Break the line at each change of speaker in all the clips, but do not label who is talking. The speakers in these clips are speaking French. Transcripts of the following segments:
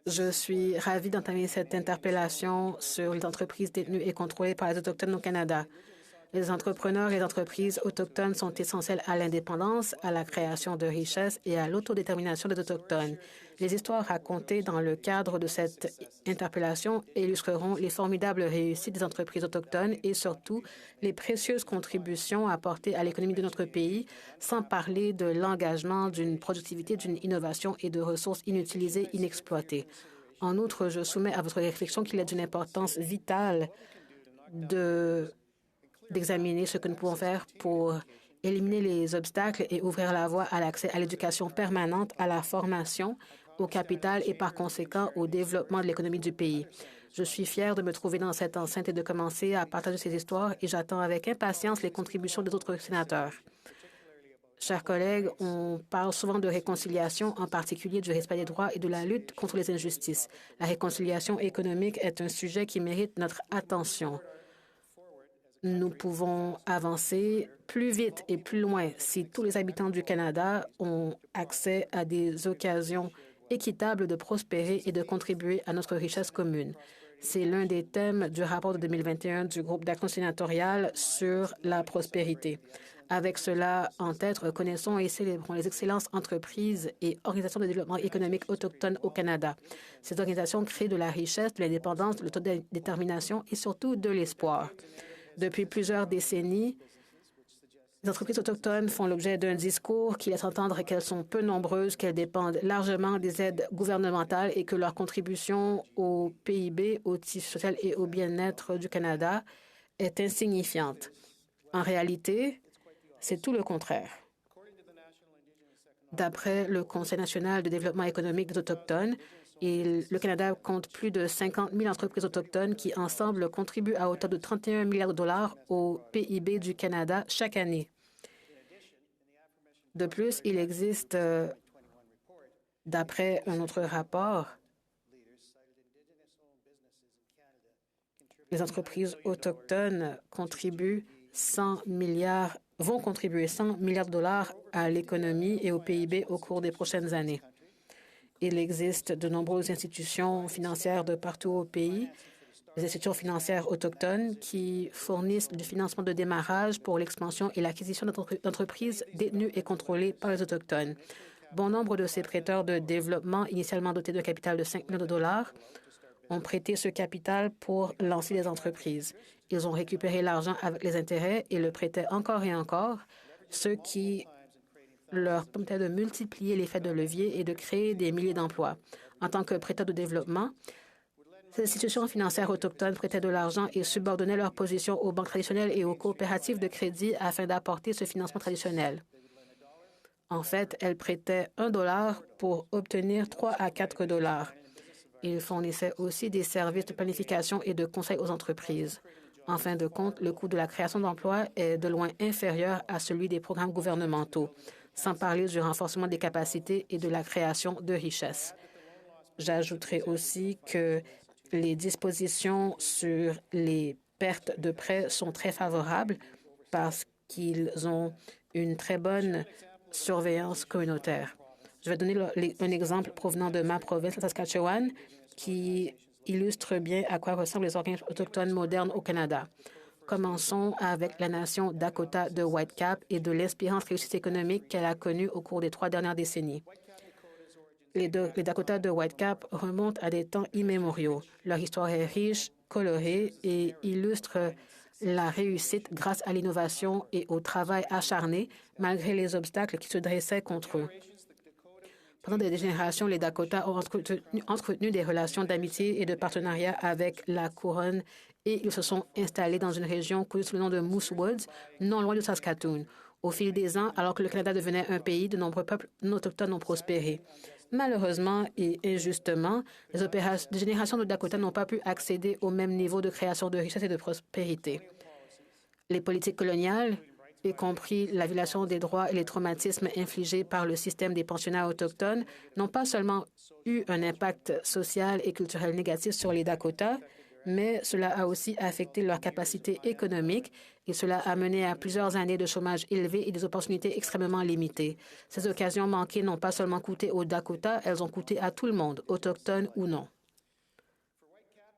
Je suis ravie d'entamer cette interpellation sur les entreprises détenues et contrôlées par les Autochtones au Canada. Les entrepreneurs et les entreprises autochtones sont essentiels à l'indépendance, à la création de richesses et à l'autodétermination des Autochtones. Les histoires racontées dans le cadre de cette interpellation illustreront les formidables réussites des entreprises autochtones et surtout les précieuses contributions apportées à l'économie de notre pays, sans parler de l'engagement, d'une productivité, d'une innovation et de ressources inutilisées, inexploitées. En outre, je soumets à votre réflexion qu'il est d'une importance vitale d'examiner ce que nous pouvons faire pour éliminer les obstacles et ouvrir la voie à l'accès à l'éducation permanente, à la formation, au capital et par conséquent au développement de l'économie du pays. Je suis fière de me trouver dans cette enceinte et de commencer à partager ces histoires et j'attends avec impatience les contributions des autres sénateurs. Chers collègues, on parle souvent de réconciliation, en particulier du respect des droits et de la lutte contre les injustices. La réconciliation économique est un sujet qui mérite notre attention. Nous pouvons avancer plus vite et plus loin si tous les habitants du Canada ont accès à des occasions équitables de prospérer et de contribuer à notre richesse commune. C'est l'un des thèmes du rapport de 2021 du groupe d'action sénatorial sur la prospérité. Avec cela en tête, reconnaissons et célébrons les excellences entreprises et organisations de développement économique autochtones au Canada. Ces organisations créent de la richesse, de l'indépendance, de l'autodétermination et surtout de l'espoir. Depuis plusieurs décennies, les entreprises autochtones font l'objet d'un discours qui laisse entendre qu'elles sont peu nombreuses, qu'elles dépendent largement des aides gouvernementales et que leur contribution au PIB, au tissu social et au bien-être du Canada est insignifiante. En réalité, c'est tout le contraire. D'après le Conseil national de développement économique des Autochtones, le Canada compte plus de 50 000 entreprises autochtones qui, ensemble, contribuent à hauteur de 31 milliards de dollars au PIB du Canada chaque année. De plus, il existe, d'après un autre rapport, les entreprises autochtones vont contribuer 100 milliards de dollars à l'économie et au PIB au cours des prochaines années. Il existe de nombreuses institutions financières de partout au pays, des institutions financières autochtones qui fournissent du financement de démarrage pour l'expansion et l'acquisition d'entreprises détenues et contrôlées par les Autochtones. Bon nombre de ces prêteurs de développement, initialement dotés d'un capital de 5 millions de dollars, ont prêté ce capital pour lancer des entreprises. Ils ont récupéré l'argent avec les intérêts et le prêtaient encore et encore, ce qui leur permettait de multiplier l'effet de levier et de créer des milliers d'emplois. En tant que prêteurs de développement, ces institutions financières autochtones prêtaient de l'argent et subordonnaient leur position aux banques traditionnelles et aux coopératives de crédit afin d'apporter ce financement traditionnel. En fait, elles prêtaient $1 pour obtenir 3 à 4 $. Ils fournissaient aussi des services de planification et de conseil aux entreprises. En fin de compte, le coût de la création d'emplois est de loin inférieur à celui des programmes gouvernementaux, sans parler du renforcement des capacités et de la création de richesses. J'ajouterai aussi que les dispositions sur les pertes de prêts sont très favorables parce qu'ils ont une très bonne surveillance communautaire. Je vais donner un exemple provenant de ma province, la Saskatchewan, qui illustre bien à quoi ressemblent les organismes autochtones modernes au Canada. Commençons avec la nation Dakota de Whitecap et de l'inspirante réussite économique qu'elle a connue au cours des 3 dernières décennies. Les Dakota de Whitecap remontent à des temps immémoriaux. Leur histoire est riche, colorée et illustre la réussite grâce à l'innovation et au travail acharné, malgré les obstacles qui se dressaient contre eux. Pendant des générations, les Dakota ont entretenu des relations d'amitié et de partenariat avec la couronne et ils se sont installés dans une région connue sous le nom de Moose Woods, non loin de Saskatoon. Au fil des ans, alors que le Canada devenait un pays, de nombreux peuples non autochtones ont prospéré. Malheureusement et injustement, les générations de Dakota n'ont pas pu accéder au même niveau de création de richesse et de prospérité. Les politiques coloniales, y compris la violation des droits et les traumatismes infligés par le système des pensionnats autochtones, n'ont pas seulement eu un impact social et culturel négatif sur les Dakota, mais cela a aussi affecté leur capacité économique et cela a mené à plusieurs années de chômage élevé et des opportunités extrêmement limitées. Ces occasions manquées n'ont pas seulement coûté aux Dakota, elles ont coûté à tout le monde, autochtones ou non.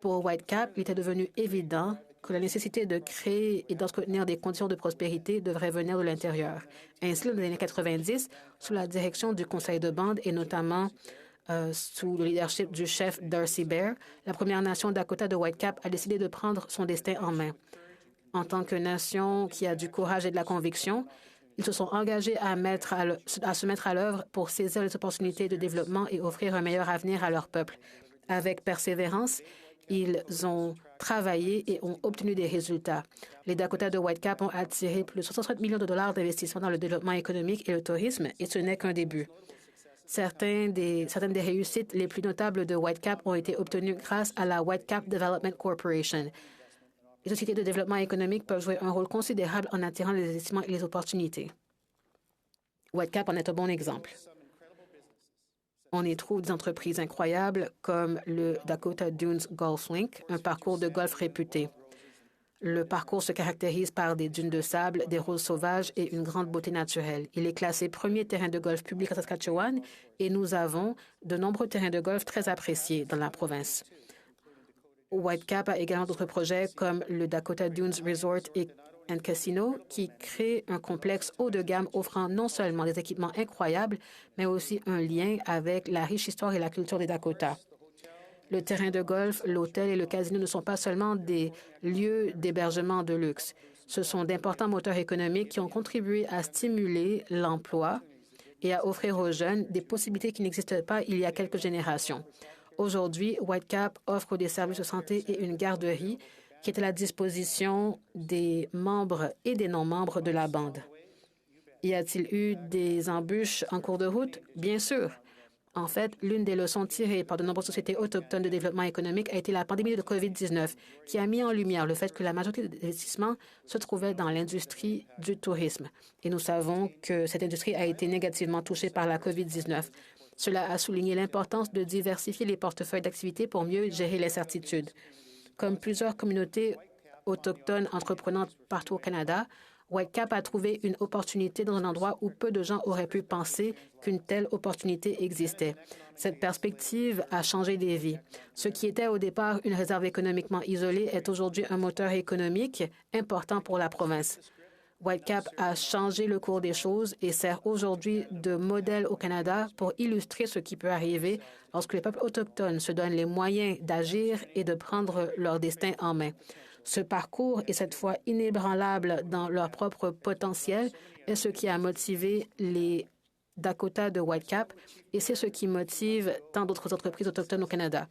Pour Whitecap, il était devenu évident que la nécessité de créer et d'entretenir des conditions de prospérité devrait venir de l'intérieur. Ainsi, dans les années 90, sous la direction du conseil de bande et notamment sous le leadership du chef Darcy Bear, la Première Nation Dakota de Whitecap a décidé de prendre son destin en main. En tant que nation qui a du courage et de la conviction, ils se sont engagés à se mettre à l'œuvre pour saisir les opportunités de développement et offrir un meilleur avenir à leur peuple. Avec persévérance, ils ont travaillé et ont obtenu des résultats. Les Dakota de Whitecap ont attiré plus de 67 millions de dollars d'investissement dans le développement économique et le tourisme, et ce n'est qu'un début. Certaines des réussites les plus notables de Whitecap ont été obtenues grâce à la Whitecap Development Corporation. Les sociétés de développement économique peuvent jouer un rôle considérable en attirant les investissements et les opportunités. Whitecap en est un bon exemple. On y trouve des entreprises incroyables comme le Dakota Dunes Golf Link, un parcours de golf réputé. Le parcours se caractérise par des dunes de sable, des roses sauvages et une grande beauté naturelle. Il est classé premier terrain de golf public à Saskatchewan et nous avons de nombreux terrains de golf très appréciés dans la province. Whitecap a également d'autres projets comme le Dakota Dunes Resort and Casino qui crée un complexe haut de gamme offrant non seulement des équipements incroyables, mais aussi un lien avec la riche histoire et la culture des Dakota. Le terrain de golf, l'hôtel et le casino ne sont pas seulement des lieux d'hébergement de luxe. Ce sont d'importants moteurs économiques qui ont contribué à stimuler l'emploi et à offrir aux jeunes des possibilités qui n'existaient pas il y a quelques générations. Aujourd'hui, Whitecap offre des services de santé et une garderie qui est à la disposition des membres et des non-membres de la bande. Y a-t-il eu des embûches en cours de route? Bien sûr. En fait, l'une des leçons tirées par de nombreuses sociétés autochtones de développement économique a été la pandémie de COVID-19, qui a mis en lumière le fait que la majorité des investissements se trouvaient dans l'industrie du tourisme. Et nous savons que cette industrie a été négativement touchée par la COVID-19. Cela a souligné l'importance de diversifier les portefeuilles d'activités pour mieux gérer l'incertitude. Comme plusieurs communautés autochtones entreprenantes partout au Canada, Whitecap a trouvé une opportunité dans un endroit où peu de gens auraient pu penser qu'une telle opportunité existait. Cette perspective a changé des vies. Ce qui était au départ une réserve économiquement isolée est aujourd'hui un moteur économique important pour la province. Whitecap a changé le cours des choses et sert aujourd'hui de modèle au Canada pour illustrer ce qui peut arriver lorsque les peuples autochtones se donnent les moyens d'agir et de prendre leur destin en main. Ce parcours est cette fois inébranlable dans leur propre potentiel est ce qui a motivé les Dakota de Whitecap et c'est ce qui motive tant d'autres entreprises autochtones au Canada.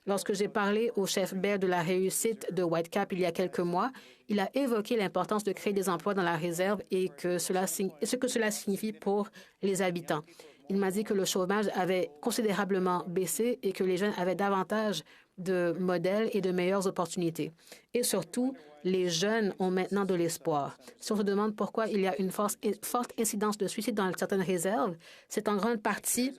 Lorsque j'ai parlé au chef Bear de la réussite de Whitecap il y a quelques mois, il a évoqué l'importance de créer des emplois dans la réserve et ce que cela signifie pour les habitants. Il m'a dit que le chômage avait considérablement baissé et que les jeunes avaient davantage de modèles et de meilleures opportunités. Et surtout, les jeunes ont maintenant de l'espoir. Si on se demande pourquoi il y a une forte incidence de suicide dans certaines réserves, c'est en grande partie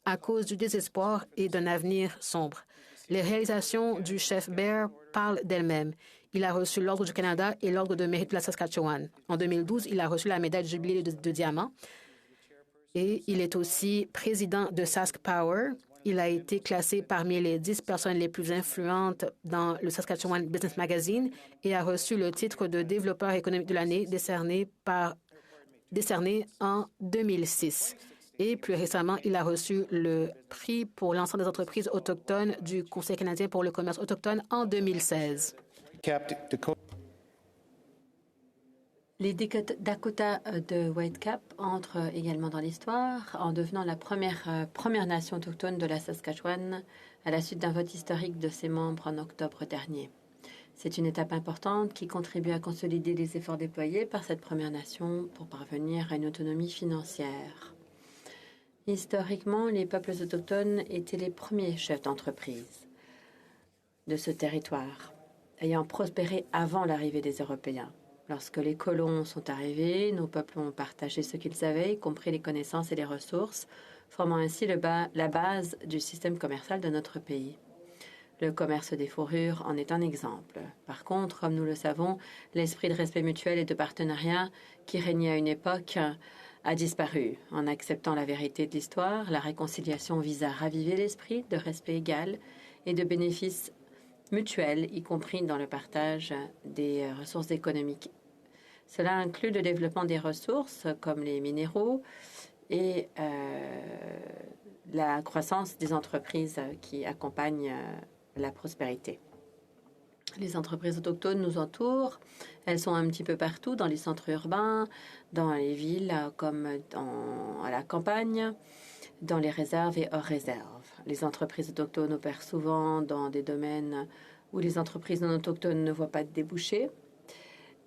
à cause du désespoir et d'un avenir sombre. Les réalisations du chef Bear parlent d'elles-mêmes. Il a reçu l'Ordre du Canada et l'Ordre de mérite de la Saskatchewan. En 2012, il a reçu la médaille de jubilé de diamant. Et il est aussi président de Sask Power. Il a été classé parmi les 10 personnes les plus influentes dans le Saskatchewan Business Magazine et a reçu le titre de développeur économique de l'année décerné en 2006. Et plus récemment, il a reçu le prix pour l'ensemble des entreprises autochtones du Conseil canadien pour le commerce autochtone en 2016.
Les Dakota de Whitecap entrent également dans l'histoire en devenant la première nation autochtone de la Saskatchewan à la suite d'un vote historique de ses membres en octobre dernier. C'est une étape importante qui contribue à consolider les efforts déployés par cette première nation pour parvenir à une autonomie financière. Historiquement, les peuples autochtones étaient les premiers chefs d'entreprise de ce territoire, ayant prospéré avant l'arrivée des Européens. Lorsque les colons sont arrivés, nos peuples ont partagé ce qu'ils savaient, y compris les connaissances et les ressources, formant ainsi la base du système commercial de notre pays. Le commerce des fourrures en est un exemple. Par contre, comme nous le savons, l'esprit de respect mutuel et de partenariat qui régnait à une époque a disparu. En acceptant la vérité de l'histoire, la réconciliation vise à raviver l'esprit de respect égal et de bénéfices mutuels, y compris dans le partage des ressources économiques. Cela inclut le développement des ressources comme les minéraux et la croissance des entreprises qui accompagnent la prospérité. Les entreprises autochtones nous entourent. Elles sont un petit peu partout, dans les centres urbains, dans les villes comme à la campagne, dans les réserves et hors réserves. Les entreprises autochtones opèrent souvent dans des domaines où les entreprises non autochtones ne voient pas de débouchés.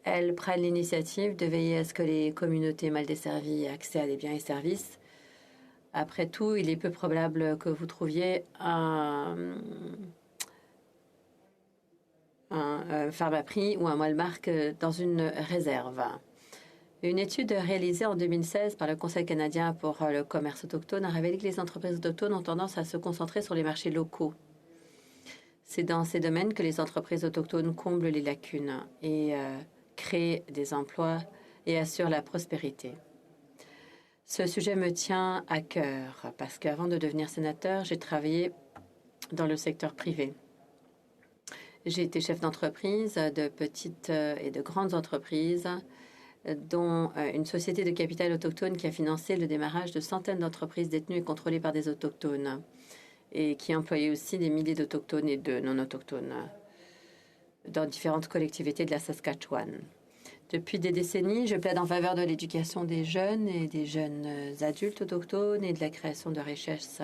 Elles prennent l'initiative de veiller à ce que les communautés mal desservies aient accès à des biens et services. Après tout, il est peu probable que vous trouviez un Pharmaprix ou un Walmart dans une réserve. Une étude réalisée en 2016 par le Conseil canadien pour le commerce autochtone a révélé que les entreprises autochtones ont tendance à se concentrer sur les marchés locaux. C'est dans ces domaines que les entreprises autochtones comblent les lacunes et créent des emplois et assurent la prospérité. Ce sujet me tient à cœur parce qu'avant de devenir sénateur, j'ai travaillé dans le secteur privé. J'ai été chef d'entreprise de petites et de grandes entreprises, dont une société de capital autochtone qui a financé le démarrage de centaines d'entreprises détenues et contrôlées par des autochtones et qui employait aussi des milliers d'autochtones et de non-autochtones dans différentes collectivités de la Saskatchewan. Depuis des décennies, je plaide en faveur de l'éducation des jeunes et des jeunes adultes autochtones et de la création de richesses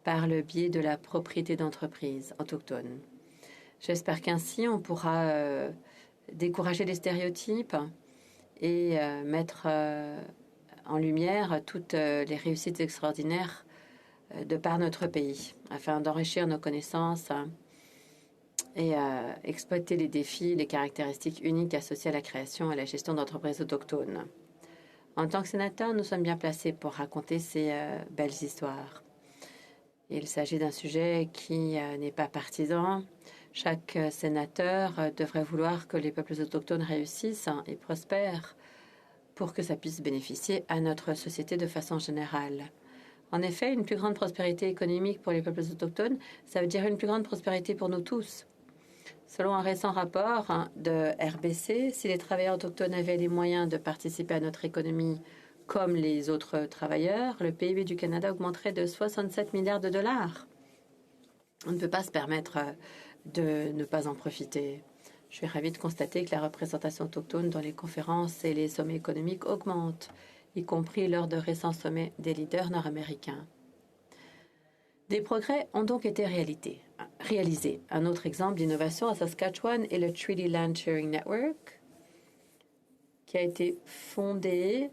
par le biais de la propriété d'entreprises autochtones. J'espère qu'ainsi, on pourra décourager les stéréotypes et mettre en lumière toutes les réussites extraordinaires de par notre pays, afin d'enrichir nos connaissances et exploiter les défis, les caractéristiques uniques associées à la création et à la gestion d'entreprises autochtones. En tant que sénateur, nous sommes bien placés pour raconter ces belles histoires. Il s'agit d'un sujet qui n'est pas partisan. Chaque sénateur devrait vouloir que les peuples autochtones réussissent et prospèrent pour que ça puisse bénéficier à notre société de façon générale. En effet, une plus grande prospérité économique pour les peuples autochtones, ça veut dire une plus grande prospérité pour nous tous. Selon un récent rapport de RBC, si les travailleurs autochtones avaient les moyens de participer à notre économie comme les autres travailleurs, le PIB du Canada augmenterait de 67 milliards de dollars. On ne peut pas se permettre de ne pas en profiter. Je suis ravie de constater que la représentation autochtone dans les conférences et les sommets économiques augmente, y compris lors de récents sommets des leaders nord-américains. Des progrès ont donc été réalisés. Un autre exemple d'innovation à Saskatchewan est le Treaty Land Sharing Network, qui a été fondé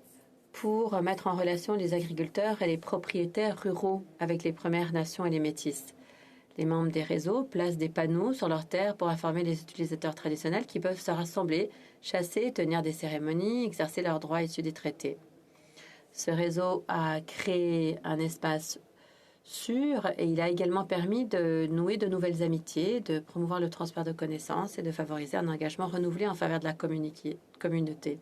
pour mettre en relation les agriculteurs et les propriétaires ruraux avec les Premières Nations et les Métis. Les membres des réseaux placent des panneaux sur leurs terres pour informer les utilisateurs traditionnels qui peuvent se rassembler, chasser, tenir des cérémonies, exercer leurs droits issus des traités. Ce réseau a créé un espace sûr et il a également permis de nouer de nouvelles amitiés, de promouvoir le transfert de connaissances et de favoriser un engagement renouvelé en faveur de la communauté.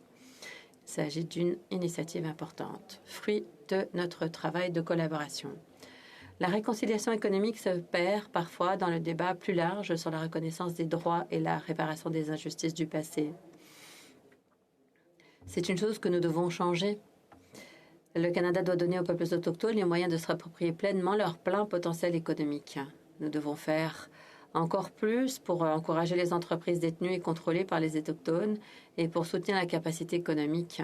Il s'agit d'une initiative importante, fruit de notre travail de collaboration. La réconciliation économique se perd parfois dans le débat plus large sur la reconnaissance des droits et la réparation des injustices du passé. C'est une chose que nous devons changer. Le Canada doit donner aux peuples autochtones les moyens de se approprier pleinement leur plein potentiel économique. Nous devons faire encore plus pour encourager les entreprises détenues et contrôlées par les autochtones et pour soutenir la capacité économique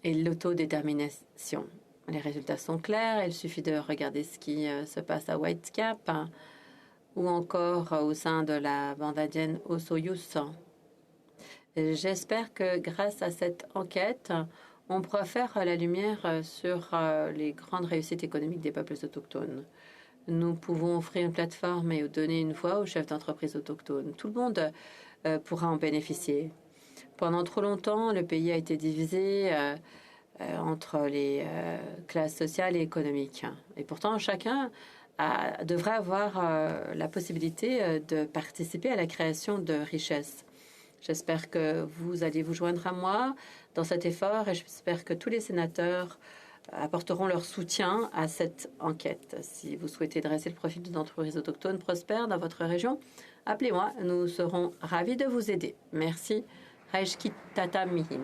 et l'autodétermination. Les résultats sont clairs, il suffit de regarder ce qui se passe à Whitecap ou encore au sein de la bande indienne Osoyoos. J'espère que grâce à cette enquête, on pourra faire la lumière sur les grandes réussites économiques des peuples autochtones. Nous pouvons offrir une plateforme et donner une voix aux chefs d'entreprise autochtones. Tout le monde pourra en bénéficier. Pendant trop longtemps, le pays a été divisé entre les classes sociales et économiques. Et pourtant, chacun devrait avoir la possibilité de participer à la création de richesses. J'espère que vous allez vous joindre à moi dans cet effort et j'espère que tous les sénateurs apporteront leur soutien à cette enquête. Si vous souhaitez dresser le profil d'une entreprise autochtone prospère dans votre région, appelez-moi. Nous serons ravis de vous aider. Merci. Haishki Tata Mihin.